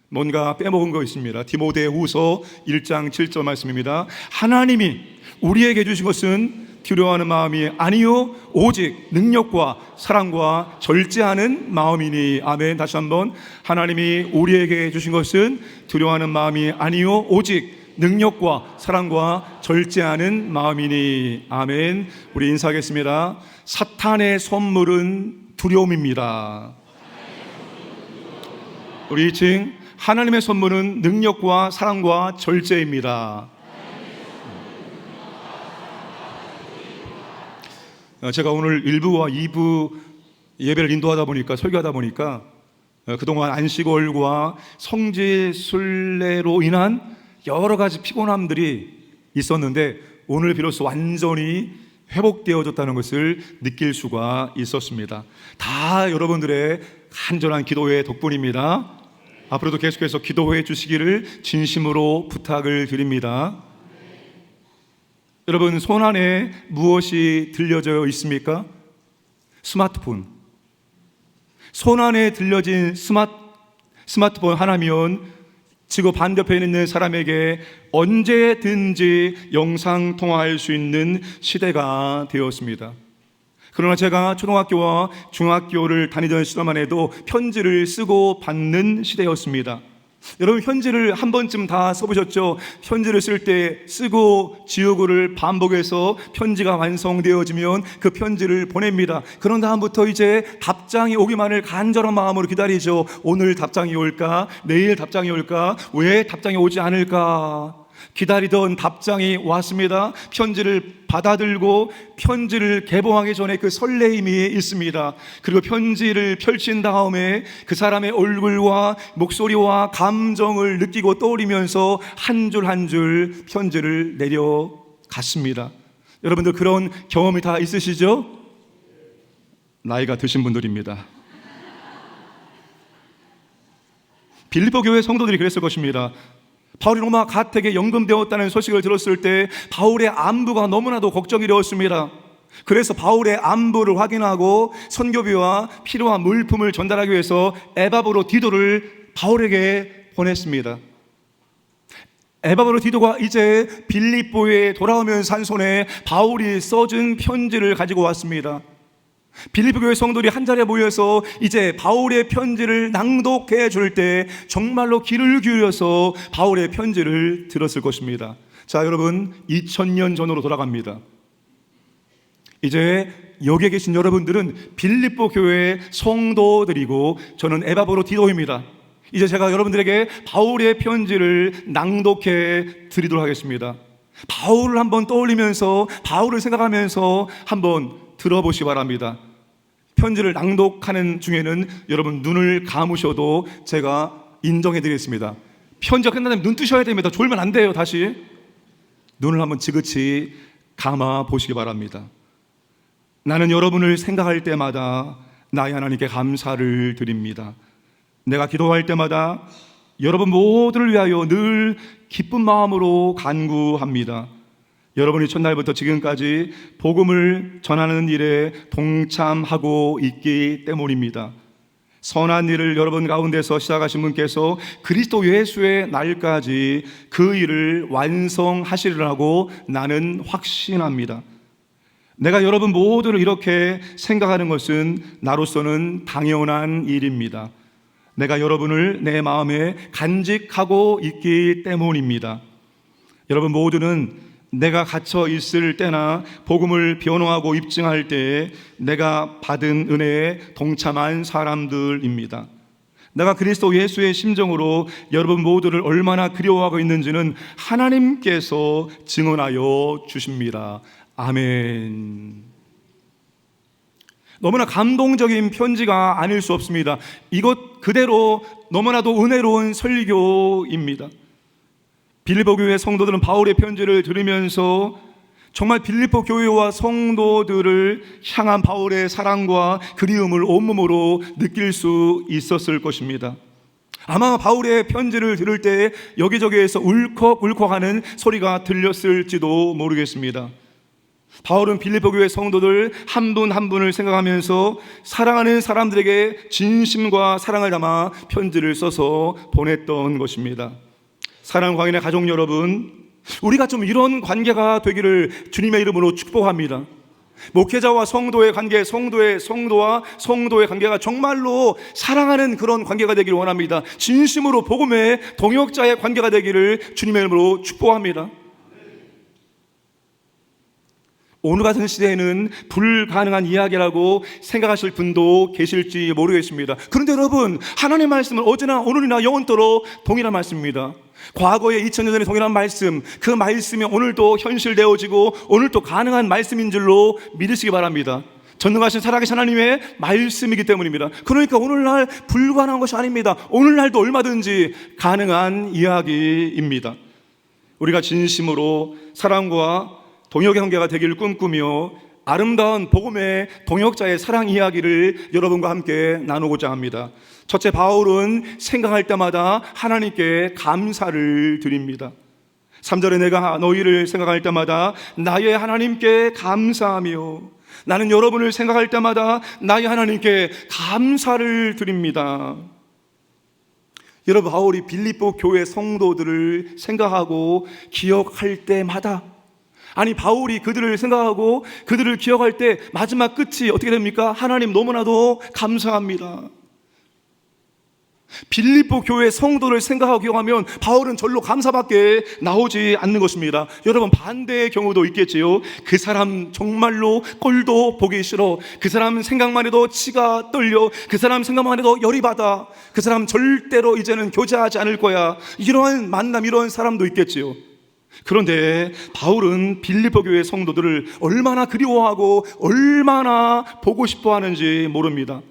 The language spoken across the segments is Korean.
뭔가 빼먹은 거 있습니다. 디모데후서 1장 7절 말씀입니다. 하나님이 우리에게 주신 것은 두려워하는 마음이 아니요 오직 능력과 사랑과 절제하는 마음이니. 아멘. 다시 한번, 하나님이 우리에게 주신 것은 두려워하는 마음이 아니요 오직 능력과 사랑과 절제하는 마음이니. 아멘. 우리 인사하겠습니다. 사탄의 선물은 두려움입니다. 우리 2층, 하나님의 선물은 능력과 사랑과 절제입니다. 제가 오늘 1부와 2부 예배를 인도하다 보니까, 설교하다 보니까 그동안 안식월과 성지 순례로 인한 여러 가지 피곤함들이 있었는데 오늘 비로소 완전히 회복되어졌다는 것을 느낄 수가 있었습니다. 다 여러분들의 간절한 기도의 덕분입니다. 앞으로도 계속해서 기도해 주시기를 진심으로 부탁을 드립니다. 여러분, 손 안에 무엇이 들려져 있습니까? 스마트폰. 손 안에 들려진 스마트폰 하나면 지구 반대편에 있는 사람에게 언제든지 영상 통화할 수 있는 시대가 되었습니다. 그러나 제가 초등학교와 중학교를 다니던 시절만 해도 편지를 쓰고 받는 시대였습니다. 여러분, 편지를 한 번쯤 다 써보셨죠? 편지를 쓸 때 쓰고 지우고를 반복해서 편지가 완성되어지면 그 편지를 보냅니다. 그런 다음부터 이제 답장이 오기만을 간절한 마음으로 기다리죠. 오늘 답장이 올까? 내일 답장이 올까? 왜 답장이 오지 않을까? 기다리던 답장이 왔습니다. 편지를 받아들고 편지를 개봉하기 전에 그 설레임이 있습니다. 그리고 편지를 펼친 다음에 그 사람의 얼굴과 목소리와 감정을 느끼고 떠올리면서 한 줄 한 줄 편지를 내려갔습니다. 여러분들 그런 경험이 다 있으시죠? 나이가 드신 분들입니다. 빌립보 교회 성도들이 그랬을 것입니다. 바울이 로마 가택에 연금되었다는 소식을 들었을 때 바울의 안부가 너무나도 걱정이 되었습니다. 그래서 바울의 안부를 확인하고 선교비와 필요한 물품을 전달하기 위해서 에바브로 디도를 바울에게 보냈습니다. 에바브로 디도가 이제 빌립보에 돌아오면서 한 손에 바울이 써준 편지를 가지고 왔습니다. 빌립보 교회 성도들이 한 자리에 모여서 이제 바울의 편지를 낭독해 줄 때 정말로 귀를 기울여서 바울의 편지를 들었을 것입니다. 자, 여러분, 2000년 전으로 돌아갑니다. 이제 여기에 계신 여러분들은 빌립보 교회 성도들이고 저는 에바브로 디도입니다. 이제 제가 여러분들에게 바울의 편지를 낭독해 드리도록 하겠습니다. 바울을 한번 떠올리면서, 바울을 생각하면서 한번 들어보시기 바랍니다. 편지를 낭독하는 중에는 여러분 눈을 감으셔도 제가 인정해 드리겠습니다. 편지가 끝나면 눈 뜨셔야 됩니다. 졸면 안 돼요. 다시 눈을 한번 지그치 감아 보시기 바랍니다. 나는 여러분을 생각할 때마다 나의 하나님께 감사를 드립니다. 내가 기도할 때마다 여러분 모두를 위하여 늘 기쁜 마음으로 간구합니다. 여러분이 첫날부터 지금까지 복음을 전하는 일에 동참하고 있기 때문입니다. 선한 일을 여러분 가운데서 시작하신 분께서 그리스도 예수의 날까지 그 일을 완성하시리라고 나는 확신합니다. 내가 여러분 모두를 이렇게 생각하는 것은 나로서는 당연한 일입니다. 내가 여러분을 내 마음에 간직하고 있기 때문입니다. 여러분 모두는 내가 갇혀 있을 때나 복음을 변호하고 입증할 때에 내가 받은 은혜에 동참한 사람들입니다. 내가 그리스도 예수의 심정으로 여러분 모두를 얼마나 그리워하고 있는지는 하나님께서 증언하여 주십니다. 아멘. 너무나 감동적인 편지가 아닐 수 없습니다. 이것 그대로 너무나도 은혜로운 설교입니다. 빌립보 교회 성도들은 바울의 편지를 들으면서 정말 빌립보 교회와 성도들을 향한 바울의 사랑과 그리움을 온몸으로 느낄 수 있었을 것입니다. 아마 바울의 편지를 들을 때 여기저기에서 울컥울컥하는 소리가 들렸을지도 모르겠습니다. 바울은 빌립보 교회 성도들 한 분 한 분을 생각하면서 사랑하는 사람들에게 진심과 사랑을 담아 편지를 써서 보냈던 것입니다. 사랑하는 광인의 가족 여러분, 우리가 좀 이런 관계가 되기를 주님의 이름으로 축복합니다. 목회자와 성도의 관계, 성도와 성도의 관계가 정말로 사랑하는 그런 관계가 되기를 원합니다. 진심으로 복음의 동역자의 관계가 되기를 주님의 이름으로 축복합니다. 오늘 같은 시대에는 불가능한 이야기라고 생각하실 분도 계실지 모르겠습니다. 그런데 여러분, 하나님의 말씀은 어제나 오늘이나 영원토록 동일한 말씀입니다. 과거에 2000년 전에 동일한 말씀, 그 말씀이 오늘도 현실되어지고 오늘도 가능한 말씀인 줄로 믿으시기 바랍니다. 전능하신 살아계신 하나님의 말씀이기 때문입니다. 그러니까 오늘날 불가능한 것이 아닙니다. 오늘날도 얼마든지 가능한 이야기입니다. 우리가 진심으로 사랑과 동역의 관계가 되기를 꿈꾸며 아름다운 복음의 동역자의 사랑 이야기를 여러분과 함께 나누고자 합니다. 첫째, 바울은 생각할 때마다 하나님께 감사를 드립니다. 3절에 내가 너희를 생각할 때마다 나의 하나님께 감사하며, 나는 여러분을 생각할 때마다 나의 하나님께 감사를 드립니다. 여러분, 바울이 빌립보 교회 성도들을 생각하고 기억할 때마다, 아니 바울이 그들을 생각하고 그들을 기억할 때 마지막 끝이 어떻게 됩니까? 하나님 너무나도 감사합니다. 빌립보 교회 성도를 생각하고 기억하면 바울은 절로 감사밖에 나오지 않는 것입니다. 여러분, 반대의 경우도 있겠지요. 그 사람 정말로 꼴도 보기 싫어, 그 사람 생각만 해도 치가 떨려, 그 사람 생각만 해도 열이 받아, 그 사람 절대로 이제는 교제하지 않을 거야, 이러한 만남, 이러한 사람도 있겠지요. 그런데 바울은 빌립보 교회 성도들을 얼마나 그리워하고 얼마나 보고 싶어 하는지 모릅니다.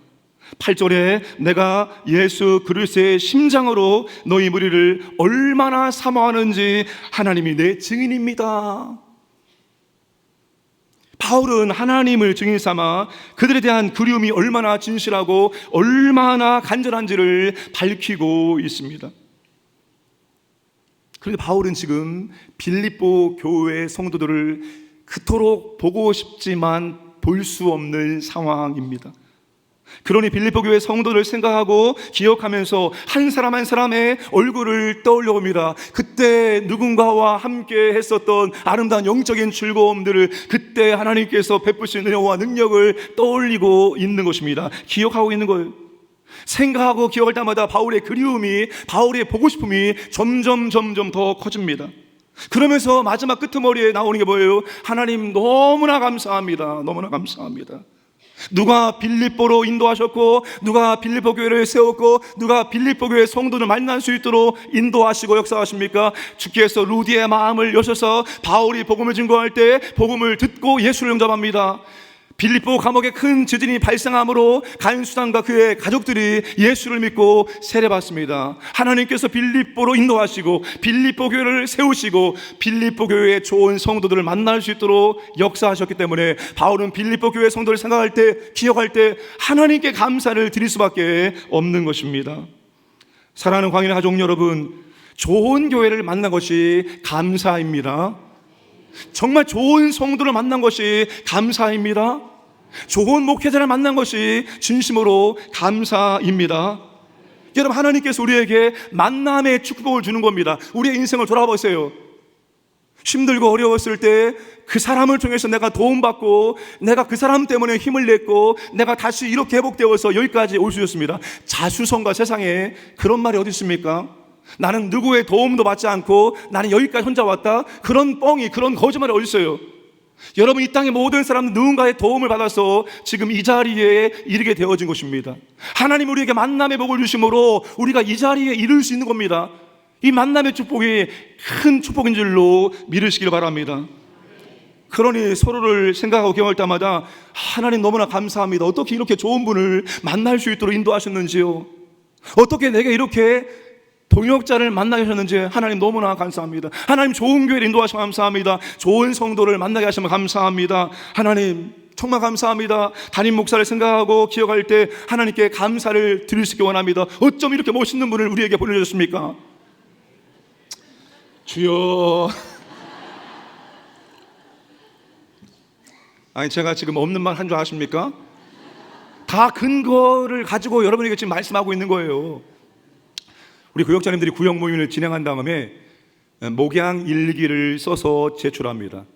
8절에 내가 예수 그리스도의 심장으로 너희 무리를 얼마나 사모하는지 하나님이 내 증인입니다. 바울은 하나님을 증인 삼아 그들에 대한 그리움이 얼마나 진실하고 얼마나 간절한지를 밝히고 있습니다. 그런데 바울은 지금 빌립보 교회 성도들을 그토록 보고 싶지만 볼 수 없는 상황입니다. 그러니 빌립보 교회 성도들을 생각하고 기억하면서 한 사람 한 사람의 얼굴을 떠올려 봅니다. 그때 누군가와 함께 했었던 아름다운 영적인 즐거움들을, 그때 하나님께서 베푸신 은혜와 능력을 떠올리고 있는 것입니다. 기억하고 있는 거예요. 생각하고 기억할 때마다 바울의 그리움이, 바울의 보고 싶음이 점점 더 커집니다. 그러면서 마지막 끄트머리에 나오는 게 뭐예요? 하나님 너무나 감사합니다. 너무나 감사합니다. 누가 빌립보로 인도하셨고, 누가 빌립보 교회를 세웠고, 누가 빌립보 교회 성도를 만날 수 있도록 인도하시고 역사하십니까? 주께서 루디의 마음을 여셔서 바울이 복음을 증거할 때 복음을 듣고 예수를 영접합니다. 빌립보 감옥에 큰 지진이 발생함으로 간수단과 그의 가족들이 예수를 믿고 세례받습니다. 하나님께서 빌립보로 인도하시고 빌립보 교회를 세우시고 빌립보 교회의 좋은 성도들을 만날 수 있도록 역사하셨기 때문에 바울은 빌립보 교회 성도를 생각할 때, 기억할 때 하나님께 감사를 드릴 수밖에 없는 것입니다. 사랑하는 광인의 가족 여러분, 좋은 교회를 만난 것이 감사입니다. 정말 좋은 성도를 만난 것이 감사입니다. 좋은 목회자를 만난 것이 진심으로 감사입니다. 여러분, 하나님께서 우리에게 만남의 축복을 주는 겁니다. 우리의 인생을 돌아보세요. 힘들고 어려웠을 때 그 사람을 통해서 내가 도움받고, 내가 그 사람 때문에 힘을 냈고, 내가 다시 이렇게 회복되어서 여기까지 올 수 있었습니다. 자수성가 세상에 그런 말이 어디 있습니까? 나는 누구의 도움도 받지 않고 나는 여기까지 혼자 왔다, 그런 뻥이, 그런 거짓말이 어디 있어요? 여러분, 이 땅의 모든 사람은 누군가의 도움을 받아서 지금 이 자리에 이르게 되어진 것입니다. 하나님 우리에게 만남의 복을 주심으로 우리가 이 자리에 이룰 수 있는 겁니다. 이 만남의 축복이 큰 축복인 줄로 믿으시길 바랍니다. 그러니 서로를 생각하고 기억할 때마다 하나님 너무나 감사합니다. 어떻게 이렇게 좋은 분을 만날 수 있도록 인도하셨는지요, 어떻게 내게 이렇게 동역자를 만나게 하셨는지 하나님 너무나 감사합니다. 하나님 좋은 교회를 인도하시면 감사합니다. 좋은 성도를 만나게 하시면 감사합니다. 하나님 정말 감사합니다. 담임 목사를 생각하고 기억할 때 하나님께 감사를 드릴 수 있기 원합니다. 어쩜 이렇게 멋있는 분을 우리에게 보내주셨습니까? 주여. 아니, 제가 지금 없는 말 한 줄 아십니까? 다 근거를 가지고 여러분에게 지금 말씀하고 있는 거예요. 우리 구역장님들이 구역 모임을 진행한 다음에 목양 일기를 써서 제출합니다.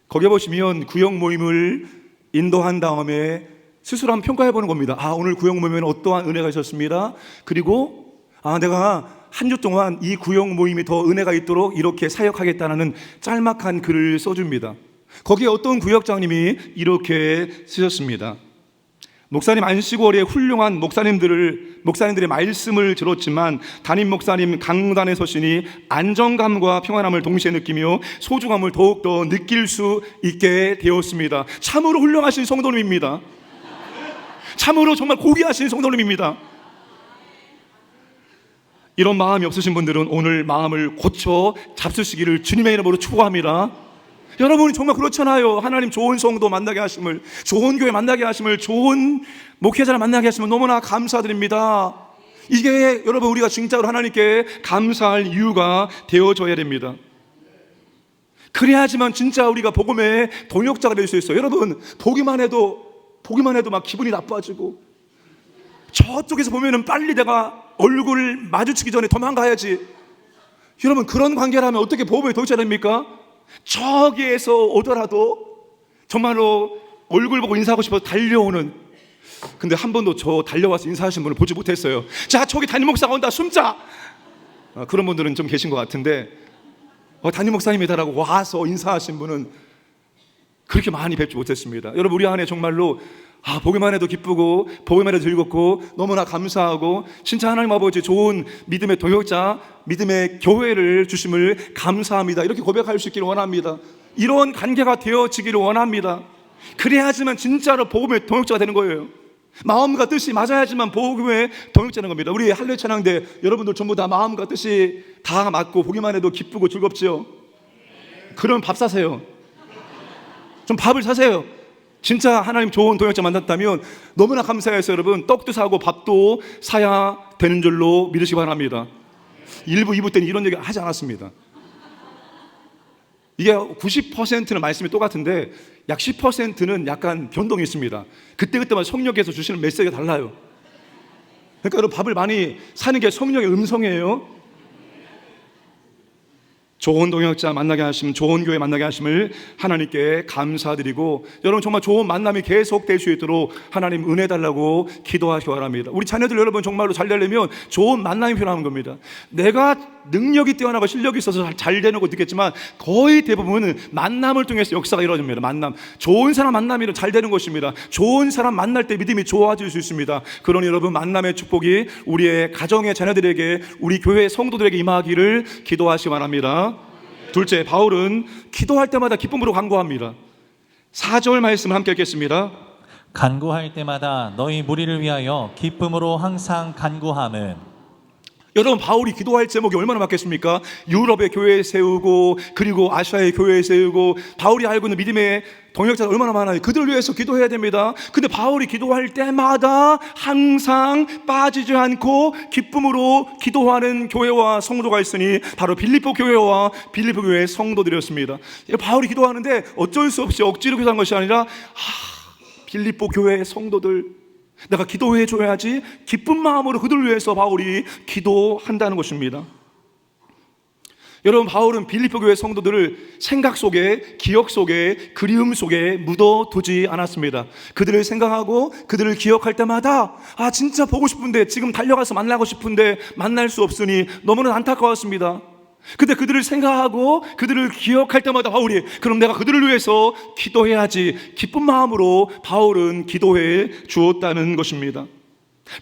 거기에 보시면 구역 모임을 인도한 다음에 스스로 한번 평가해 보는 겁니다. 오늘 구역 모임에는 어떠한 은혜가 있었습니다. 그리고 내가 한 주 동안 이 구역 모임이 더 은혜가 있도록 이렇게 사역하겠다는 짤막한 글을 써줍니다. 거기에 어떤 구역장님이 이렇게 쓰셨습니다. 목사님 안식월에 훌륭한 목사님들의 말씀을 들었지만 담임 목사님 강단에 서시니 안정감과 평안함을 동시에 느끼며 소중함을 더욱더 느낄 수 있게 되었습니다. 참으로 훌륭하신 성도님입니다. 참으로 정말 고귀하신 성도님입니다. 이런 마음이 없으신 분들은 오늘 마음을 고쳐 잡수시기를 주님의 이름으로 축복합니다. 여러분이 정말 그렇잖아요. 하나님 좋은 성도 만나게 하심을, 좋은 교회 만나게 하심을, 좋은 목회자를 만나게 하심을 너무나 감사드립니다. 이게 여러분 우리가 진짜로 하나님께 감사할 이유가 되어져야 됩니다. 그래야지만 진짜 우리가 복음의 동역자가 될 수 있어요. 여러분 보기만 해도 막 기분이 나빠지고, 저쪽에서 보면은 빨리 내가 얼굴을 마주치기 전에 도망가야지. 여러분 그런 관계라면 어떻게 복음의 동역자가 됩니까? 저기에서 오더라도 정말로 얼굴 보고 인사하고 싶어서 달려오는, 근데 한 번도 저 달려와서 인사하신 분을 보지 못했어요. 자, 저기 담임 목사가 온다, 숨자. 그런 분들은 좀 계신 것 같은데 담임 목사님이다라고 와서 인사하신 분은 그렇게 많이 뵙지 못했습니다. 여러분 우리 안에 정말로 보기만 해도 기쁘고 보기만 해도 즐겁고 너무나 감사하고 진짜 하나님 아버지 좋은 믿음의 동역자, 믿음의 교회를 주심을 감사합니다. 이렇게 고백할 수 있기를 원합니다. 이런 관계가 되어지기를 원합니다. 그래야지만 진짜로 복음의 동역자가 되는 거예요. 마음과 뜻이 맞아야지만 복음의 동역자는 겁니다. 우리 할례 찬양대 여러분들 전부 다 마음과 뜻이 다 맞고 보기만 해도 기쁘고 즐겁죠. 그럼 밥 사세요. 좀 밥을 사세요. 진짜 하나님 좋은 동역자 만났다면 너무나 감사해서 여러분 떡도 사고 밥도 사야 되는 줄로 믿으시기 바랍니다. 1부, 2부 때는 이런 얘기 하지 않았습니다. 이게 90%는 말씀이 똑같은데 약 10%는 약간 변동이 있습니다. 그때마다 성령께서 주시는 메시지가 달라요. 그러니까 여러분 밥을 많이 사는 게 성령의 음성이에요. 좋은 동역자 만나게 하심, 좋은 교회 만나게 하심을 하나님께 감사드리고, 여러분 정말 좋은 만남이 계속될 수 있도록 하나님 은혜 달라고 기도하시기 바랍니다. 우리 자녀들 여러분 정말로 잘 되려면 좋은 만남이 필요한 겁니다. 내가 능력이 뛰어나고 실력이 있어서 잘 되는 것도 있겠지만 거의 대부분은 만남을 통해서 역사가 이루어집니다. 만남, 좋은 사람 만나면 잘 되는 것입니다. 좋은 사람 만날 때 믿음이 좋아질 수 있습니다. 그러니 여러분 만남의 축복이 우리의 가정의 자녀들에게, 우리 교회 성도들에게 임하기를 기도하시기 바랍니다. 둘째, 바울은 기도할 때마다 기쁨으로 간구합니다. 4절 말씀 함께 읽겠습니다. 간구할 때마다 너희 무리를 위하여 기쁨으로 항상 간구함은. 여러분 바울이 기도할 제목이 얼마나 많겠습니까? 유럽의 교회 세우고 그리고 아시아의 교회 세우고, 바울이 알고 있는 믿음의 동역자가 얼마나 많아요. 그들을 위해서 기도해야 됩니다. 근데 바울이 기도할 때마다 항상 빠지지 않고 기쁨으로 기도하는 교회와 성도가 있으니 바로 빌립보 교회와 빌립보 교회의 성도들이었습니다. 바울이 기도하는데 어쩔 수 없이 억지로 기도한 것이 아니라 빌립보 교회의 성도들, 내가 기도해 줘야지, 기쁜 마음으로 그들을 위해서 바울이 기도한다는 것입니다. 여러분 바울은 빌립보 교회 성도들을 생각 속에, 기억 속에, 그리움 속에 묻어두지 않았습니다. 그들을 생각하고 그들을 기억할 때마다 진짜 보고 싶은데, 지금 달려가서 만나고 싶은데 만날 수 없으니 너무나 안타까웠습니다. 근데 그들을 생각하고 그들을 기억할 때마다 바울이 그럼 내가 그들을 위해서 기도해야지, 기쁜 마음으로 바울은 기도해 주었다는 것입니다.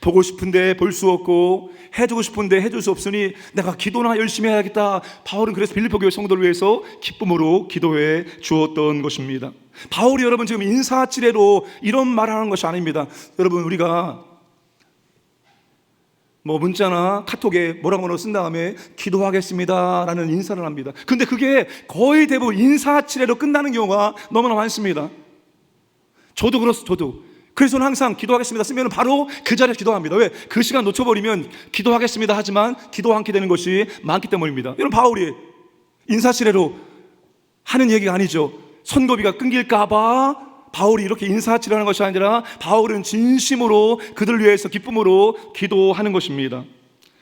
보고 싶은데 볼 수 없고 해주고 싶은데 해줄 수 없으니 내가 기도나 열심히 해야겠다. 바울은 그래서 빌립보 교회 성도를 위해서 기쁨으로 기도해 주었던 것입니다. 바울이 여러분 지금 인사치레로 이런 말하는 것이 아닙니다. 여러분 우리가 문자나 카톡에 뭐라고 쓴 다음에 기도하겠습니다 라는 인사를 합니다. 근데 그게 거의 대부분 인사치레로 끝나는 경우가 너무나 많습니다. 저도 그래서 저는 항상 기도하겠습니다 쓰면 바로 그 자리에 기도합니다. 왜? 그 시간 놓쳐버리면 기도하겠습니다 하지만 기도 않게 되는 것이 많기 때문입니다. 여러분 바울이 인사치레로 하는 얘기가 아니죠. 선고비가 끊길까봐 바울이 이렇게 인사치레하는 것이 아니라 바울은 진심으로 그들을 위해서 기쁨으로 기도하는 것입니다.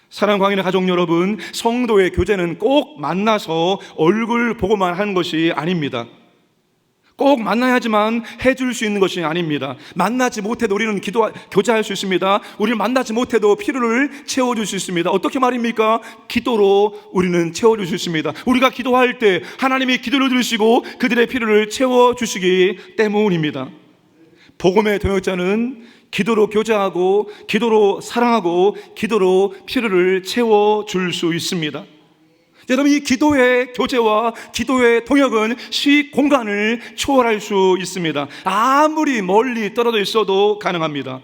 사랑하는 광인의 가족 여러분, 성도의 교제는 꼭 만나서 얼굴 보고만 하는 것이 아닙니다. 꼭 만나야지만 해줄 수 있는 것이 아닙니다. 만나지 못해도 우리는 교제할 수 있습니다. 우리를 만나지 못해도 필요를 채워줄 수 있습니다. 어떻게 말입니까? 기도로 우리는 채워줄 수 있습니다. 우리가 기도할 때 하나님이 기도를 들으시고 그들의 필요를 채워주시기 때문입니다. 복음의 동역자는 기도로 교제하고 기도로 사랑하고 기도로 필요를 채워줄 수 있습니다. 여러분, 이 기도의 교제와 기도의 동역은 시 공간을 초월할 수 있습니다. 아무리 멀리 떨어져 있어도 가능합니다.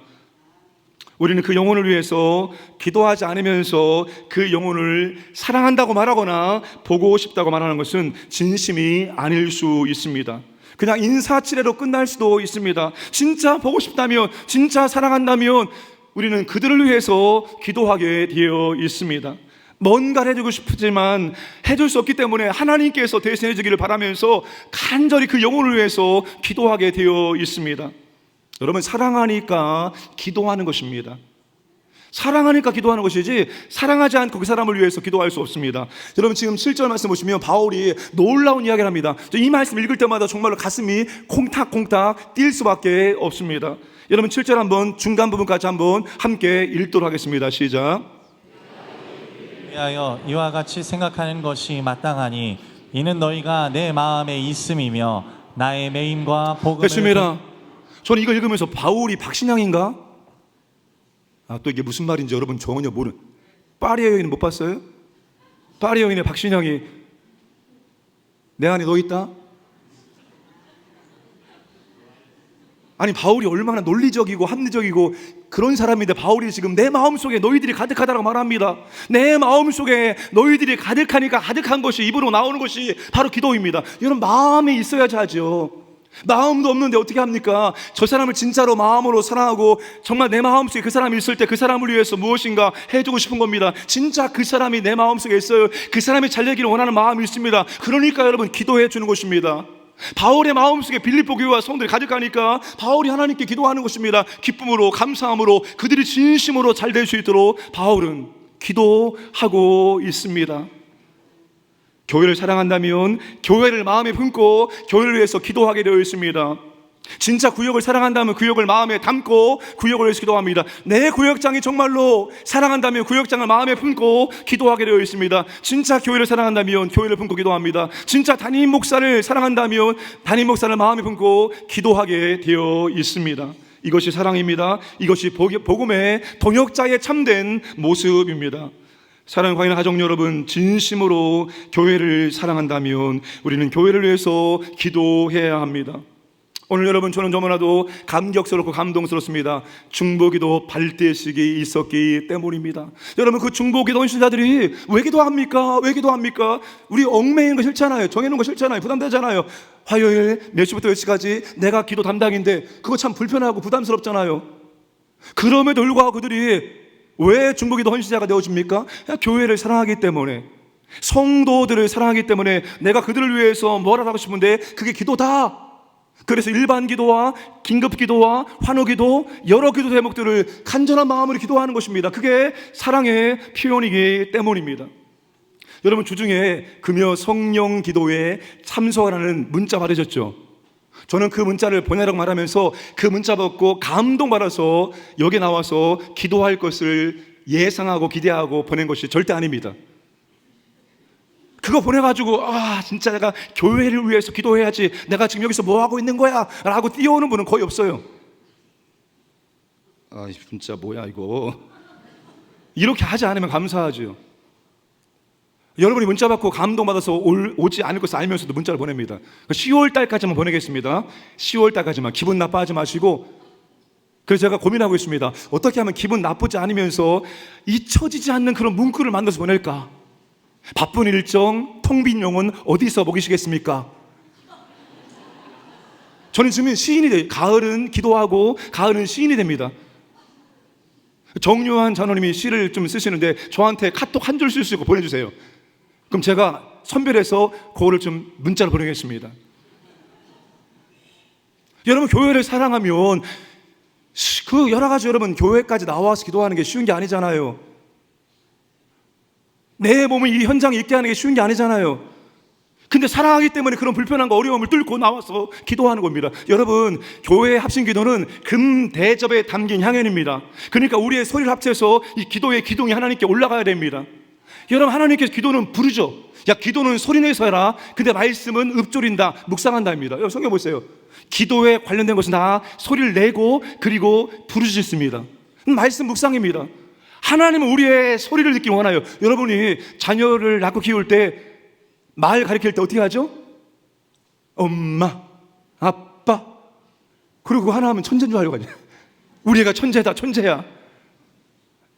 우리는 그 영혼을 위해서 기도하지 않으면서 그 영혼을 사랑한다고 말하거나 보고 싶다고 말하는 것은 진심이 아닐 수 있습니다. 그냥 인사치레로 끝날 수도 있습니다. 진짜 보고 싶다면, 진짜 사랑한다면 우리는 그들을 위해서 기도하게 되어 있습니다. 뭔가를 해주고 싶지만 해줄 수 없기 때문에 하나님께서 대신해 주기를 바라면서 간절히 그 영혼을 위해서 기도하게 되어 있습니다. 여러분, 사랑하니까 기도하는 것입니다. 사랑하니까 기도하는 것이지 사랑하지 않고 그 사람을 위해서 기도할 수 없습니다. 여러분, 지금 7절 말씀 보시면 바울이 놀라운 이야기를 합니다. 이 말씀 읽을 때마다 정말로 가슴이 콩닥콩닥 뛸 수밖에 없습니다. 여러분, 7절 한번 중간 부분까지 한번 함께 읽도록 하겠습니다. 시작. 위하여 이와 같이 생각하는 것이 마땅하니 이는 너희가 내 마음에 있음이며 나의 매임과 복음을 됐습니다. 저는 이거 읽으면서 바울이 박신양인가? 또 이게 무슨 말인지 여러분 전혀 모르는, 파리의 여인은 못 봤어요? 파리의 여인의 박신양이 내 안에 너 있다? 아니, 바울이 얼마나 논리적이고 합리적이고 그런 사람인데 바울이 지금 내 마음속에 너희들이 가득하다고 말합니다. 내 마음속에 너희들이 가득하니까 가득한 것이 입으로 나오는 것이 바로 기도입니다. 여러분, 마음이 있어야지 하죠. 마음도 없는데 어떻게 합니까? 저 사람을 진짜로 마음으로 사랑하고 정말 내 마음속에 그 사람이 있을 때 그 사람을 위해서 무엇인가 해주고 싶은 겁니다. 진짜 그 사람이 내 마음속에 있어요. 그 사람이 잘 되기를 원하는 마음이 있습니다. 그러니까 여러분, 기도해 주는 것입니다. 바울의 마음속에 빌립보 교회와 성도들이 가득하니까 바울이 하나님께 기도하는 것입니다. 기쁨으로, 감사함으로 그들이 진심으로 잘 될 수 있도록 바울은 기도하고 있습니다. 교회를 사랑한다면 교회를 마음에 품고 교회를 위해서 기도하게 되어 있습니다. 진짜 구역을 사랑한다면 구역을 마음에 담고 구역을 위해서 기도합니다. 내 구역장이 정말로 사랑한다면 구역장을 마음에 품고 기도하게 되어 있습니다. 진짜 교회를 사랑한다면 교회를 품고 기도합니다. 진짜 담임 목사를 사랑한다면 담임 목사를 마음에 품고 기도하게 되어 있습니다. 이것이 사랑입니다. 이것이 복음의 동역자의 참된 모습입니다. 사랑하는 광인 가족 여러분, 진심으로 교회를 사랑한다면 우리는 교회를 위해서 기도해야 합니다. 오늘 여러분, 저는 너무나도 감격스럽고 감동스럽습니다. 중보기도 발대식이 있었기 때문입니다. 여러분, 그 중보기도 헌신자들이 왜 기도합니까? 왜 기도합니까? 우리 얽매이는 거 싫잖아요. 정해놓은 거 싫잖아요. 부담되잖아요. 화요일 몇 시부터 몇 시까지 내가 기도 담당인데 그거 참 불편하고 부담스럽잖아요. 그럼에도 불구하고 그들이 왜 중보기도 헌신자가 되어줍니까? 교회를 사랑하기 때문에, 성도들을 사랑하기 때문에 내가 그들을 위해서 뭐라도 하고 싶은데 그게 기도다. 그래서 일반 기도와 긴급 기도와 환호 기도, 여러 기도 대목들을 간절한 마음으로 기도하는 것입니다. 그게 사랑의 표현이기 때문입니다. 여러분, 주중에 금요 성령 기도에 참석하라는 문자 받으셨죠? 저는 그 문자를 보내라고 말하면서 그 문자 받고 감동받아서 여기 나와서 기도할 것을 예상하고 기대하고 보낸 것이 절대 아닙니다. 그거 보내가지고 진짜 내가 교회를 위해서 기도해야지, 내가 지금 여기서 뭐 하고 있는 거야 라고 뛰어오는 분은 거의 없어요. 진짜 뭐야 이거, 이렇게 하지 않으면 감사하죠. 여러분이 문자 받고 감동받아서 오지 않을 것을 알면서도 문자를 보냅니다. 10월 달까지만 보내겠습니다. 10월 달까지만. 기분 나빠하지 마시고. 그래서 제가 고민하고 있습니다. 어떻게 하면 기분 나쁘지 않으면서 잊혀지지 않는 그런 문구를 만들어서 보낼까? 바쁜 일정, 텅 빈 영혼 어디서 먹이시겠습니까? 저는 지금 시인이 돼요. 가을은 기도하고 가을은 시인이 됩니다. 정요한 장로님이 시를 좀 쓰시는데 저한테 카톡 한 줄 쓸 수 있고 보내주세요. 그럼 제가 선별해서 그거를 좀 문자로 보내겠습니다. 여러분, 교회를 사랑하면 그 여러 가지 여러분 교회까지 나와서 기도하는 게 쉬운 게 아니잖아요. 내 몸을 이 현장에 있게 하는 게 쉬운 게 아니잖아요. 근데 사랑하기 때문에 그런 불편함과 어려움을 뚫고 나와서 기도하는 겁니다. 여러분, 교회 합심 기도는 금대접에 담긴 향연입니다. 그러니까 우리의 소리를 합쳐서 이 기도의 기둥이 하나님께 올라가야 됩니다. 여러분, 하나님께서 기도는 부르죠. 야, 기도는 소리내서 해라. 근데 말씀은 읊조린다, 묵상한다입니다. 여러분, 성경 보세요. 기도에 관련된 것은 다 소리를 내고 그리고 부르짖습니다. 말씀 묵상입니다. 하나님은 우리의 소리를 듣기 원해요. 여러분이 자녀를 낳고 키울 때 말 가르칠 때 어떻게 하죠? 엄마, 아빠. 그리고 그거 하나 하면 천재인 줄 알고 가냐. 우리 애가 천재다, 천재야.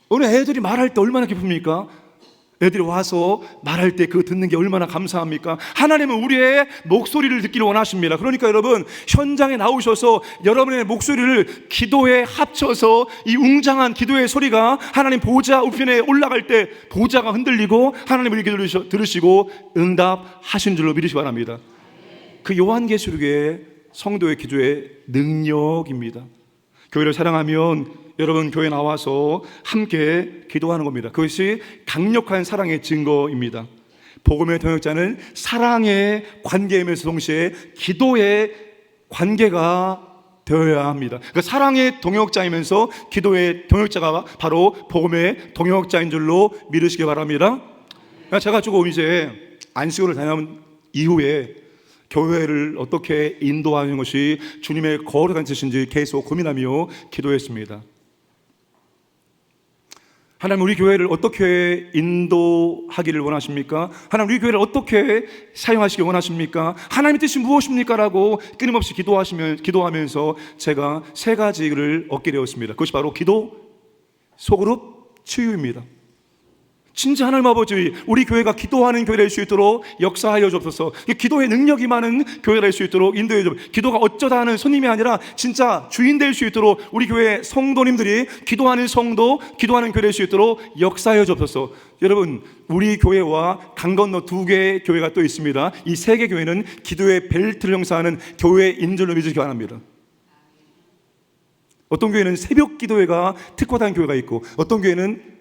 오늘 애들이 말할 때 얼마나 기쁩니까? 애들이 와서 말할 때 그거 듣는 게 얼마나 감사합니까? 하나님은 우리의 목소리를 듣기를 원하십니다. 그러니까 여러분, 현장에 나오셔서 여러분의 목소리를 기도에 합쳐서 이 웅장한 기도의 소리가 하나님 보좌 우편에 올라갈 때 보좌가 흔들리고 하나님의 기도를 들으시고 응답하신 줄로 믿으시기 바랍니다. 그 요한계시록의 성도의 기도의 능력입니다. 교회를 사랑하면 여러분 교회 나와서 함께 기도하는 겁니다. 그것이 강력한 사랑의 증거입니다. 복음의 동역자는 사랑의 관계이면서 동시에 기도의 관계가 되어야 합니다. 그러니까 사랑의 동역자이면서 기도의 동역자가 바로 복음의 동역자인 줄로 믿으시기 바랍니다. 제가 조금 이제 안식일을 다녀온 이후에 교회를 어떻게 인도하는 것이 주님의 거룩한 뜻인지 계속 고민하며 기도했습니다. 하나님, 우리 교회를 어떻게 인도하기를 원하십니까? 하나님, 우리 교회를 어떻게 사용하시기 원하십니까? 하나님의 뜻이 무엇입니까? 라고 끊임없이 기도하면서 제가 세 가지를 얻게 되었습니다. 그것이 바로 기도, 소그룹, 치유입니다. 진짜 하나님 아버지, 우리 교회가 기도하는 교회가 될 수 있도록 역사하여 주옵소서. 기도의 능력이 많은 교회가 될 수 있도록 인도해 주옵소서. 기도가 어쩌다 하는 손님이 아니라 진짜 주인 될 수 있도록 우리 교회 성도님들이 기도하는 성도, 기도하는 교회 될 수 있도록 역사하여 주옵소서. 여러분, 우리 교회와 강 건너 두 개의 교회가 또 있습니다. 이 세 개 교회는 기도의 벨트를 형성하는 교회인 줄로 믿으시기 바랍니다. 어떤 교회는 새벽 기도회가 특화된 교회가 있고, 어떤 교회는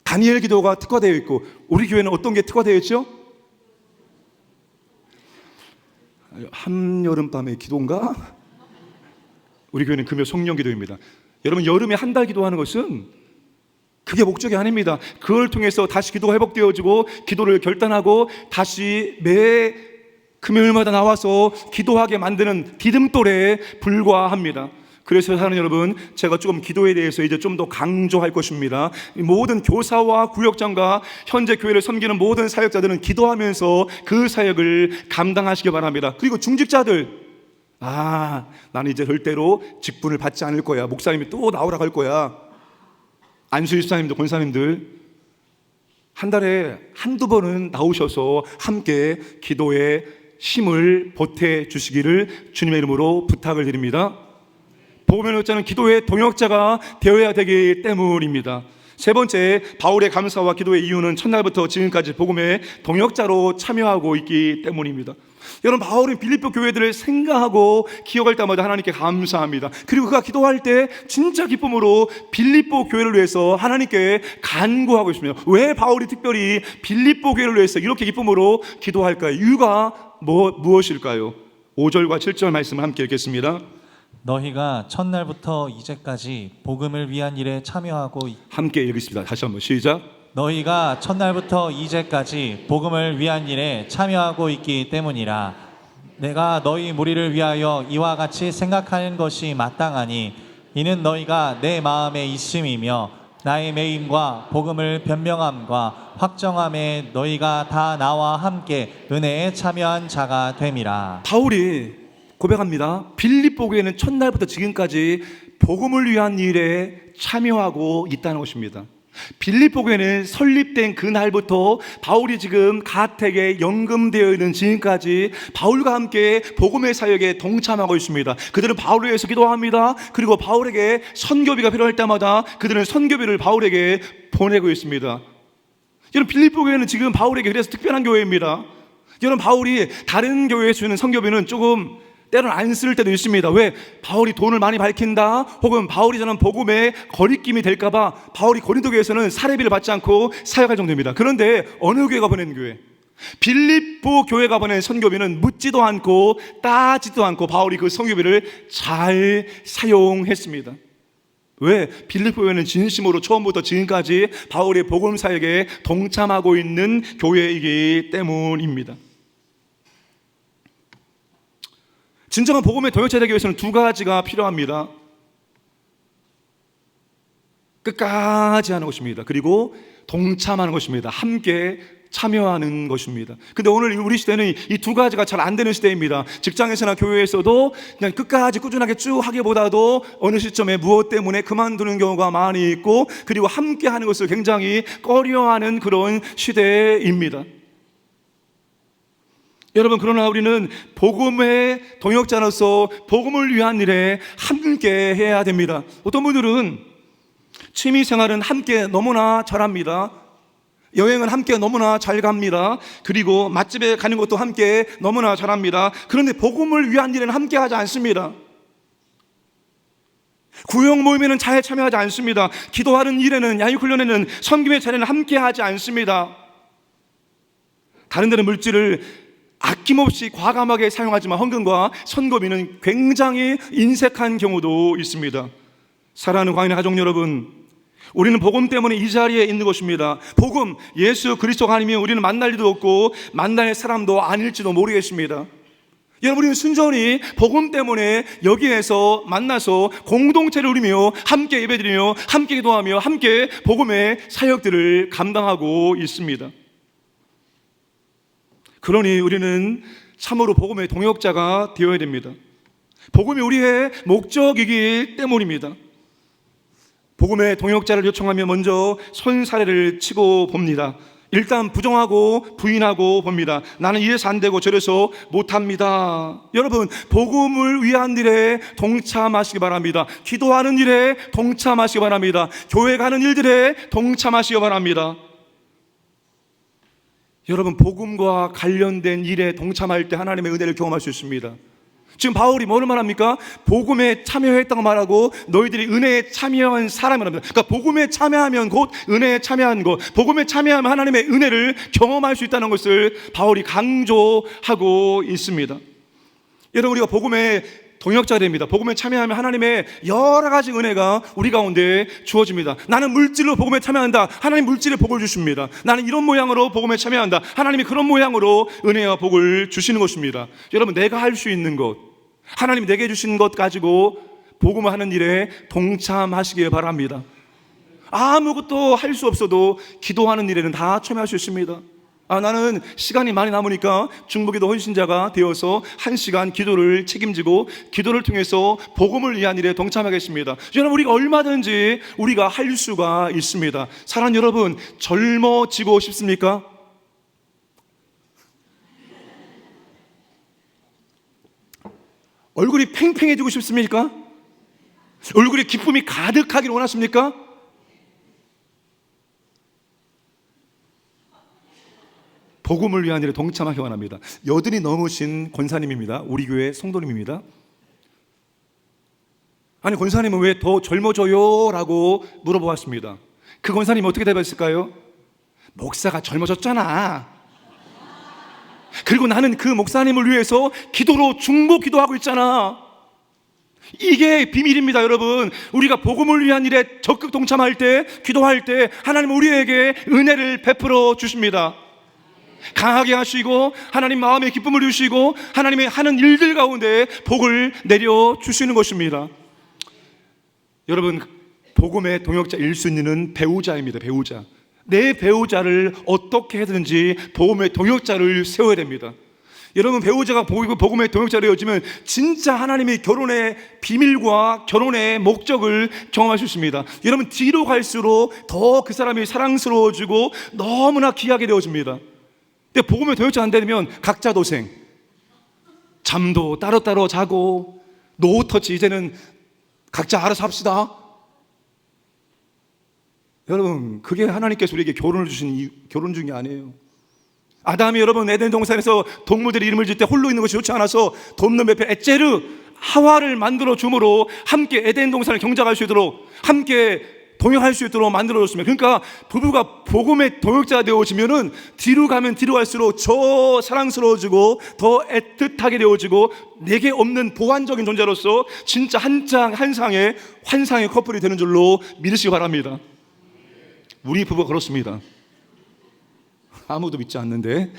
다니엘 기도가 특화되어 있고, 우리 교회는 어떤 게 특화되어 있죠? 한여름밤의 기도인가? 우리 교회는 금요 성령 기도입니다. 여러분, 여름에 한 달 기도하는 것은 그게 목적이 아닙니다. 그걸 통해서 다시 기도가 회복되어지고 기도를 결단하고 다시 매 금요일마다 나와서 기도하게 만드는 디딤돌에 불과합니다. 그래서 사랑하는 여러분, 제가 조금 기도에 대해서 이제 좀 더 강조할 것입니다. 모든 교사와 구역장과 현재 교회를 섬기는 모든 사역자들은 기도하면서 그 사역을 감당하시기 바랍니다. 그리고 중직자들, 나는 이제 절대로 직분을 받지 않을 거야. 목사님이 또 나오라고 할 거야. 안수일사님들, 권사님들, 한 달에 한두 번은 나오셔서 함께 기도에 힘을 보태 주시기를 주님의 이름으로 부탁을 드립니다. 복음의 동역자는 기도의 동역자가 되어야 되기 때문입니다. 세 번째, 바울의 감사와 기도의 이유는 첫날부터 지금까지 복음의 동역자로 참여하고 있기 때문입니다. 여러분, 바울은 빌립보 교회들을 생각하고 기억할 때마다 하나님께 감사합니다. 그리고 그가 기도할 때 진짜 기쁨으로 빌립보 교회를 위해서 하나님께 간구하고 있습니다. 왜 바울이 특별히 빌립보 교회를 위해서 이렇게 기쁨으로 기도할까요? 이유가 무엇일까요? 5절과 7절 말씀을 함께 읽겠습니다. 너희가 첫날부터 이제까지 복음을 위한 일에 참여하고 함께 읽겠습니다. 다시 한번 시작. 너희가 첫날부터 이제까지 복음을 위한 일에 참여하고 있기 때문이라. 내가 너희 무리를 위하여 이와 같이 생각하는 것이 마땅하니 이는 너희가 내 마음에 있음이며 나의 매임과 복음을 변명함과 확정함에 너희가 다 나와 함께 은혜에 참여한 자가 됨이라. 바울이 고백합니다. 빌립보 교회는 첫날부터 지금까지 복음을 위한 일에 참여하고 있다는 것입니다. 빌립보 교회는 설립된 그날부터 바울이 지금 가택에 연금되어 있는 지금까지 바울과 함께 복음의 사역에 동참하고 있습니다. 그들은 바울을 위해서 기도합니다. 그리고 바울에게 선교비가 필요할 때마다 그들은 선교비를 바울에게 보내고 있습니다. 여러분, 빌립보 교회는 지금 바울에게 그래서 특별한 교회입니다. 여러분, 바울이 다른 교회에 주는 선교비는 조금 때로는 안 쓸 때도 있습니다. 왜? 바울이 돈을 많이 밝힌다, 혹은 바울이 전한 복음에 거리낌이 될까봐 바울이 고린도 교회에서는 사례비를 받지 않고 사역할 정도입니다. 그런데 어느 교회가 보낸 교회? 빌립보 교회가 보낸 선교비는 묻지도 않고 따지도 않고 바울이 그 선교비를 잘 사용했습니다. 왜? 빌립보 교회는 진심으로 처음부터 지금까지 바울의 복음 사역에 동참하고 있는 교회이기 때문입니다. 진정한 복음의 동역자 되기 위해서는 두 가지가 필요합니다. 끝까지 하는 것입니다. 그리고 동참하는 것입니다. 함께 참여하는 것입니다. 근데 오늘 우리 시대는 이 두 가지가 잘 안 되는 시대입니다. 직장에서나 교회에서도 그냥 끝까지 꾸준하게 쭉 하기보다도 어느 시점에 무엇 때문에 그만두는 경우가 많이 있고, 그리고 함께 하는 것을 굉장히 꺼려하는 그런 시대입니다. 여러분, 그러나 우리는 복음의 동역자로서 복음을 위한 일에 함께 해야 됩니다. 어떤 분들은 취미생활은 함께 너무나 잘합니다. 여행은 함께 너무나 잘 갑니다. 그리고 맛집에 가는 것도 함께 너무나 잘합니다. 그런데 복음을 위한 일에는 함께 하지 않습니다. 구역 모임에는 잘 참여하지 않습니다. 기도하는 일에는, 야육훈련에는, 섬김의 자리에는 함께 하지 않습니다. 다른 데는 물질을 아낌없이 과감하게 사용하지만 헌금과 선거비는 굉장히 인색한 경우도 있습니다. 사랑하는 광인의 가족 여러분, 우리는 복음 때문에 이 자리에 있는 것입니다. 복음, 예수 그리스도가 아니면 우리는 만날 리도 없고 만날 사람도 아닐지도 모르겠습니다. 여러분, 우리는 순전히 복음 때문에 여기에서 만나서 공동체를 누리며 함께 예배드리며 함께 기도하며 함께 복음의 사역들을 감당하고 있습니다. 그러니 우리는 참으로 복음의 동역자가 되어야 됩니다. 복음이 우리의 목적이기 때문입니다. 복음의 동역자를 요청하면 먼저 손사래를 치고 봅니다. 일단 부정하고 부인하고 봅니다. 나는 이래서 안 되고 저래서 못합니다. 여러분, 복음을 위한 일에 동참하시기 바랍니다. 기도하는 일에 동참하시기 바랍니다. 교회 가는 일들에 동참하시기 바랍니다. 여러분, 복음과 관련된 일에 동참할 때 하나님의 은혜를 경험할 수 있습니다. 지금 바울이 뭐를 말합니까? 복음에 참여했다고 말하고 너희들이 은혜에 참여한 사람이랍니다. 그러니까 복음에 참여하면 곧 은혜에 참여한 것, 복음에 참여하면 하나님의 은혜를 경험할 수 있다는 것을 바울이 강조하고 있습니다. 여러분, 우리가 복음에 동역자가 됩니다. 복음에 참여하면 하나님의 여러 가지 은혜가 우리 가운데 주어집니다. 나는 물질로 복음에 참여한다. 하나님 물질의 복을 주십니다. 나는 이런 모양으로 복음에 참여한다. 하나님이 그런 모양으로 은혜와 복을 주시는 것입니다. 여러분, 내가 할 수 있는 것, 하나님이 내게 주신 것 가지고 복음을 하는 일에 동참하시길 바랍니다. 아무것도 할 수 없어도 기도하는 일에는 다 참여할 수 있습니다. 나는 시간이 많이 남으니까 중보기도 헌신자가 되어서 1시간 기도를 책임지고 기도를 통해서 복음을 위한 일에 동참하겠습니다. 여러분, 우리가 얼마든지 우리가 할 수가 있습니다. 사랑하는 여러분, 젊어지고 싶습니까? 얼굴이 팽팽해지고 싶습니까? 얼굴에 기쁨이 가득하길 원하십니까? 복음을 위한 일에 동참하기 원합니다. 80이 넘으신 권사님입니다. 우리 교회 성도님입니다. 아니, 권사님은 왜 더 젊어져요? 라고 물어보았습니다. 그 권사님이 어떻게 대답했을까요? 목사가 젊어졌잖아. 그리고 나는 그 목사님을 위해서 기도로 중보 기도하고 있잖아. 이게 비밀입니다, 여러분. 우리가 복음을 위한 일에 적극 동참할 때, 기도할 때 하나님은 우리에게 은혜를 베풀어 주십니다. 강하게 하시고 하나님 마음에 기쁨을 주시고 하나님의 하는 일들 가운데 복을 내려 주시는 것입니다. 여러분, 복음의 동역자일 수 있는 배우자입니다. 배우자. 내 배우자를 어떻게 해든지 복음의 동역자를 세워야 됩니다. 여러분, 배우자가 복음의 동역자로 이어지면 진짜 하나님이 결혼의 비밀과 결혼의 목적을 경험할 수 있습니다. 여러분, 뒤로 갈수록 더 그 사람이 사랑스러워지고 너무나 귀하게 되어집니다. 근데 복음의 동역자 안 되면 각자 도생, 잠도 따로따로 자고 노터치, 이제는 각자 알아서 합시다. 여러분, 그게 하나님께서 우리에게 결혼을 주신 결혼 중이 아니에요. 아담이 여러분 에덴 동산에서 동물들의 이름을 짓을 때 홀로 있는 것이 좋지 않아서 돕는 매편 에제르 하와를 만들어 줌으로 함께 에덴 동산을 경작할 수 있도록 함께 동역할 수 있도록 만들어줬습니다. 그러니까 부부가 복음의 동역자가 되어지면은 뒤로 가면 뒤로 갈수록 더 사랑스러워지고 더 애틋하게 되어지고 내게 없는 보완적인 존재로서 진짜 한 장 한 상의 환상의 커플이 되는 줄로 믿으시기 바랍니다. 우리 부부가 그렇습니다. 아무도 믿지 않는데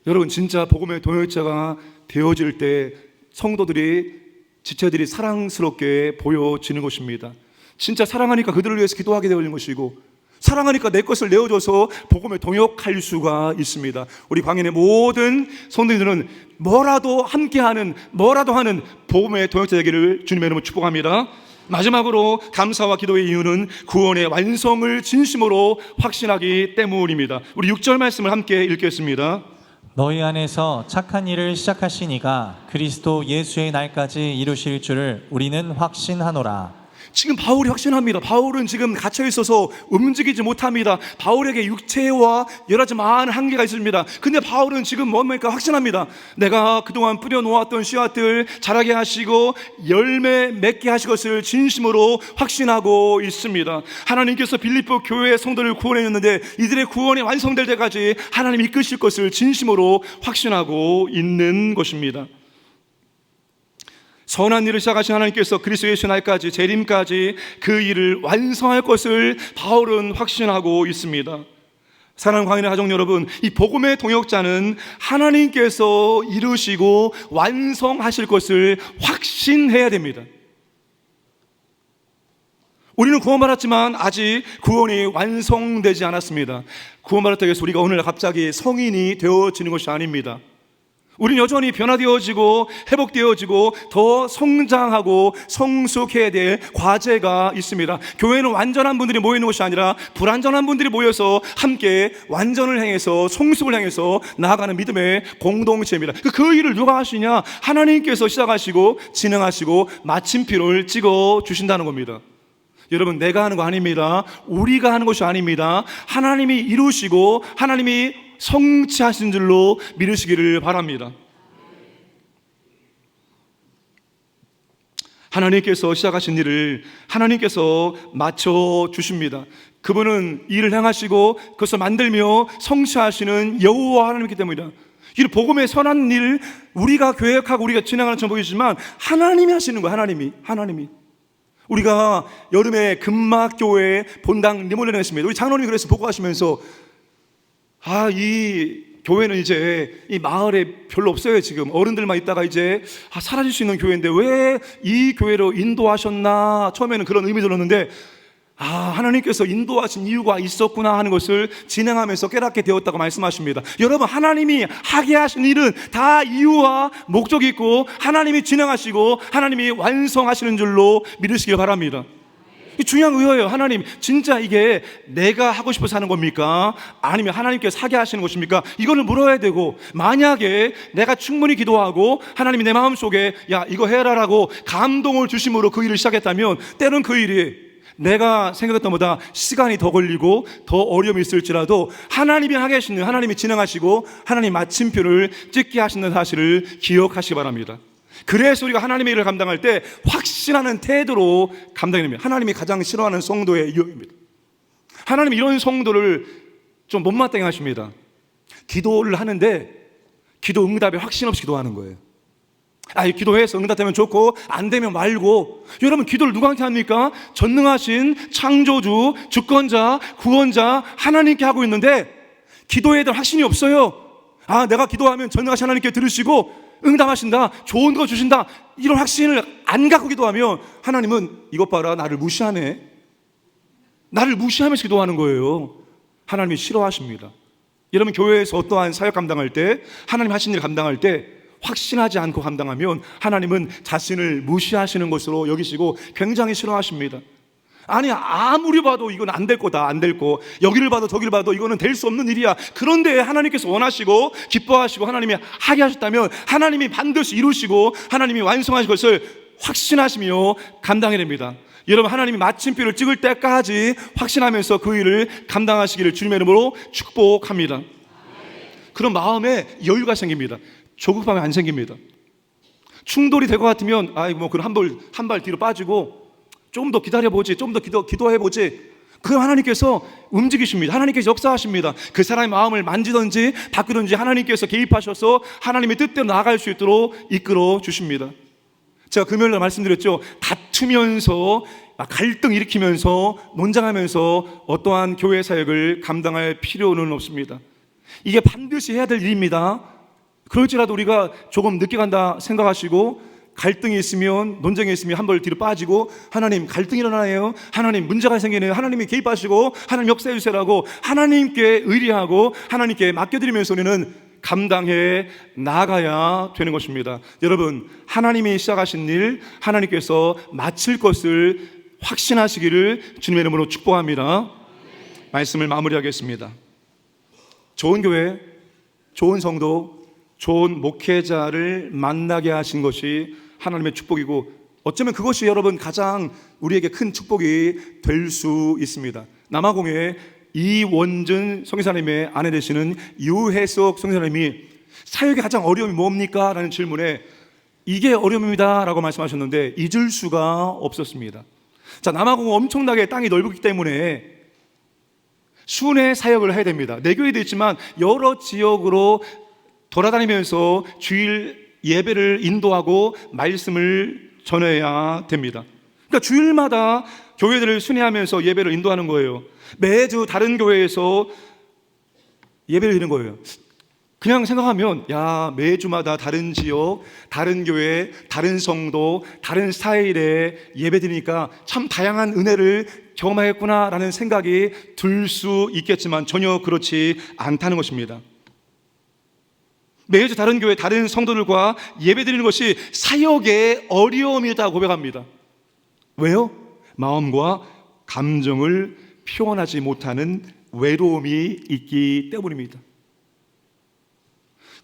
여러분 진짜 복음의 동역자가 되어질 때 성도들이 지체들이 사랑스럽게 보여지는 것입니다. 진짜 사랑하니까 그들을 위해서 기도하게 되는 것이고 사랑하니까 내 것을 내어줘서 복음에 동역할 수가 있습니다. 우리 광인의 모든 성도들은 뭐라도 함께하는 뭐라도 하는 복음의 동역자 되기를 주님의 이름으로 축복합니다. 마지막으로 감사와 기도의 이유는 구원의 완성을 진심으로 확신하기 때문입니다. 우리 6절 말씀을 함께 읽겠습니다. 너희 안에서 착한 일을 시작하신 이가 그리스도 예수의 날까지 이루실 줄을 우리는 확신하노라. 지금 바울이 확신합니다. 바울은 지금 갇혀 있어서 움직이지 못합니다. 바울에게 육체와 여러 가지 많은 한계가 있습니다. 근데 바울은 지금 뭡니까? 확신합니다. 내가 그동안 뿌려놓았던 씨앗들 자라게 하시고 열매 맺게 하실 것을 진심으로 확신하고 있습니다. 하나님께서 빌립보 교회의 성도를 구원했는데 이들의 구원이 완성될 때까지 하나님 이끄실 것을 진심으로 확신하고 있는 것입니다. 선한 일을 시작하신 하나님께서 그리스도 예수 날까지 재림까지 그 일을 완성할 것을 바울은 확신하고 있습니다. 사랑하는 광인의 가족 여러분, 이 복음의 동역자는 하나님께서 이루시고 완성하실 것을 확신해야 됩니다. 우리는 구원받았지만 아직 구원이 완성되지 않았습니다. 구원받았다고 해서 우리가 오늘 갑자기 성인이 되어지는 것이 아닙니다. 우리는 여전히 변화되어지고 회복되어지고 더 성장하고 성숙해야 될 과제가 있습니다. 교회는 완전한 분들이 모이는 것이 아니라 불완전한 분들이 모여서 함께 완전을 향해서 성숙을 향해서 나아가는 믿음의 공동체입니다. 그 일을 누가 하시냐? 하나님께서 시작하시고 진행하시고 마침표를 찍어 주신다는 겁니다. 여러분, 내가 하는 거 아닙니다. 우리가 하는 것이 아닙니다. 하나님이 이루시고 하나님이 성취하신 줄로 믿으시기를 바랍니다. 하나님께서 시작하신 일을 하나님께서 맞춰 주십니다. 그분은 일을 행하시고 그것을 만들며 성취하시는 여호와 하나님이기 때문이다. 이 복음의 선한 일을 우리가 계획하고 우리가 진행하는 점 보이지만 하나님이 하시는 거예요. 하나님이. 우리가 여름에 금막교회 본당 리모델링 했습니다. 우리 장로님이 그래서 보고 가시면서 이 교회는 이제 이 마을에 별로 없어요. 지금 어른들만 있다가 이제 사라질 수 있는 교회인데 왜 이 교회로 인도하셨나 처음에는 그런 의미 들었는데 하나님께서 인도하신 이유가 있었구나 하는 것을 진행하면서 깨닫게 되었다고 말씀하십니다. 여러분, 하나님이 하게 하신 일은 다 이유와 목적이 있고 하나님이 진행하시고 하나님이 완성하시는 줄로 믿으시길 바랍니다. 중요한 거예요. 하나님, 진짜 이게 내가 하고 싶어서 하는 겁니까? 아니면 하나님께서 하게 하시는 것입니까? 이거를 물어야 되고, 만약에 내가 충분히 기도하고 하나님이 내 마음속에 야 이거 해라라고 감동을 주심으로 그 일을 시작했다면 때론 그 일이 내가 생각했던 것보다 시간이 더 걸리고 더 어려움이 있을지라도 하나님이 하게 하시는, 하나님이 진행하시고 하나님 마침표를 찍게 하시는 사실을 기억하시기 바랍니다. 그래서 우리가 하나님의 일을 감당할 때 확신하는 태도로 감당이 됩니다. 하나님이 가장 싫어하는 성도의 유형입니다. 하나님이 이런 성도를 좀 못마땅해 하십니다. 기도를 하는데 기도 응답에 확신 없이 기도하는 거예요. 기도해서 응답되면 좋고 안 되면 말고. 여러분, 기도를 누구한테 합니까? 전능하신 창조주, 주권자, 구원자 하나님께 하고 있는데 기도에 대한 확신이 없어요. 내가 기도하면 전능하신 하나님께 들으시고 응답하신다, 좋은 거 주신다, 이런 확신을 안 갖고 기도하면 하나님은 이것 봐라, 나를 무시하네, 나를 무시하면서 기도하는 거예요. 하나님이 싫어하십니다. 여러분, 교회에서 어떠한 사역 감당할 때, 하나님 하신 일 감당할 때 확신하지 않고 감당하면 하나님은 자신을 무시하시는 것으로 여기시고 굉장히 싫어하십니다. 아무리 봐도 이건 안 될 거다, 안 될 거, 여기를 봐도 저기를 봐도 이거는 될 수 없는 일이야. 그런데 하나님께서 원하시고 기뻐하시고 하나님이 하게 하셨다면 하나님이 반드시 이루시고 하나님이 완성하실 것을 확신하시며 감당해야 됩니다. 여러분, 하나님이 마침표를 찍을 때까지 확신하면서 그 일을 감당하시기를 주님의 이름으로 축복합니다. 그런 마음에 여유가 생깁니다. 조급함이 안 생깁니다. 충돌이 될 것 같으면 그럼 한 발 뒤로 빠지고 좀 더 기다려보지, 좀 더 기도해보지. 그럼 하나님께서 움직이십니다. 하나님께서 역사하십니다. 그 사람의 마음을 만지든지 바꾸든지 하나님께서 개입하셔서 하나님의 뜻대로 나아갈 수 있도록 이끌어 주십니다. 제가 금요일날 말씀드렸죠. 다투면서 갈등 일으키면서 논쟁하면서 어떠한 교회 사역을 감당할 필요는 없습니다. 이게 반드시 해야 될 일입니다. 그럴지라도 우리가 조금 늦게 간다 생각하시고 갈등이 있으면, 논쟁이 있으면 한 발 뒤로 빠지고, 하나님 갈등이 일어나요, 하나님 문제가 생기네요, 하나님이 개입하시고 하나님 역사해 주세요라고 하나님께 의리하고 하나님께 맡겨드리면서 우리는 감당해 나가야 되는 것입니다. 여러분, 하나님이 시작하신 일 하나님께서 마칠 것을 확신하시기를 주님의 이름으로 축복합니다. 말씀을 마무리하겠습니다. 좋은 교회, 좋은 성도, 좋은 목회자를 만나게 하신 것이 하나님의 축복이고, 어쩌면 그것이 여러분 가장 우리에게 큰 축복이 될 수 있습니다. 남아공의 이원준 선교사님의 아내 되시는 유혜석 선교사님이 사역의 가장 어려움이 뭡니까? 라는 질문에 이게 어려움이다 라고 말씀하셨는데 잊을 수가 없었습니다. 자, 남아공은 엄청나게 땅이 넓기 때문에 순회 사역을 해야 됩니다. 내 교회도 있지만 여러 지역으로 돌아다니면서 주일 예배를 인도하고 말씀을 전해야 됩니다. 그러니까 주일마다 교회들을 순회하면서 예배를 인도하는 거예요. 매주 다른 교회에서 예배를 드리는 거예요. 그냥 생각하면 매주마다 다른 지역, 다른 교회, 다른 성도, 다른 스타일의 예배 드리니까 참 다양한 은혜를 경험하겠구나라는 생각이 들 수 있겠지만 전혀 그렇지 않다는 것입니다. 매주 다른 교회, 다른 성도들과 예배 드리는 것이 사역의 어려움이다 고백합니다. 왜요? 마음과 감정을 표현하지 못하는 외로움이 있기 때문입니다.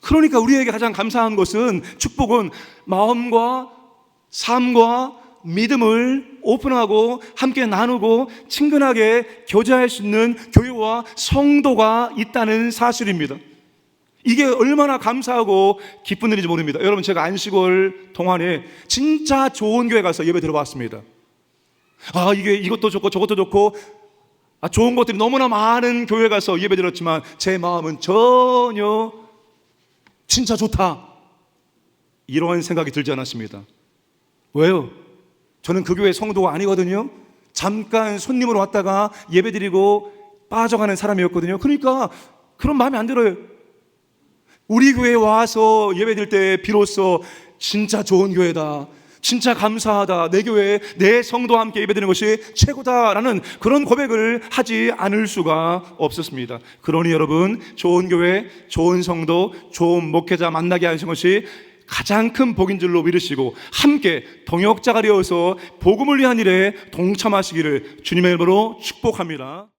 그러니까 우리에게 가장 감사한 것은, 축복은 마음과 삶과 믿음을 오픈하고 함께 나누고 친근하게 교제할 수 있는 교회와 성도가 있다는 사실입니다. 이게 얼마나 감사하고 기쁜 일인지 모릅니다. 여러분, 제가 안식월 동안에 진짜 좋은 교회 가서 예배 들어봤습니다. 이것도 좋고 저것도 좋고 좋은 것들이 너무나 많은 교회 가서 예배 드렸지만 제 마음은 전혀 진짜 좋다 이러한 생각이 들지 않았습니다. 왜요? 저는 그 교회 성도가 아니거든요. 잠깐 손님으로 왔다가 예배 드리고 빠져가는 사람이었거든요. 그러니까 그런 마음이 안 들어요. 우리 교회에 와서 예배 드릴 때 비로소 진짜 좋은 교회다, 진짜 감사하다, 내 교회에 내 성도와 함께 예배드리는 것이 최고다라는 그런 고백을 하지 않을 수가 없었습니다. 그러니 여러분, 좋은 교회, 좋은 성도, 좋은 목회자 만나게 하신 것이 가장 큰 복인 줄로 믿으시고 함께 동역자가 되어서 복음을 위한 일에 동참하시기를 주님의 이름으로 축복합니다.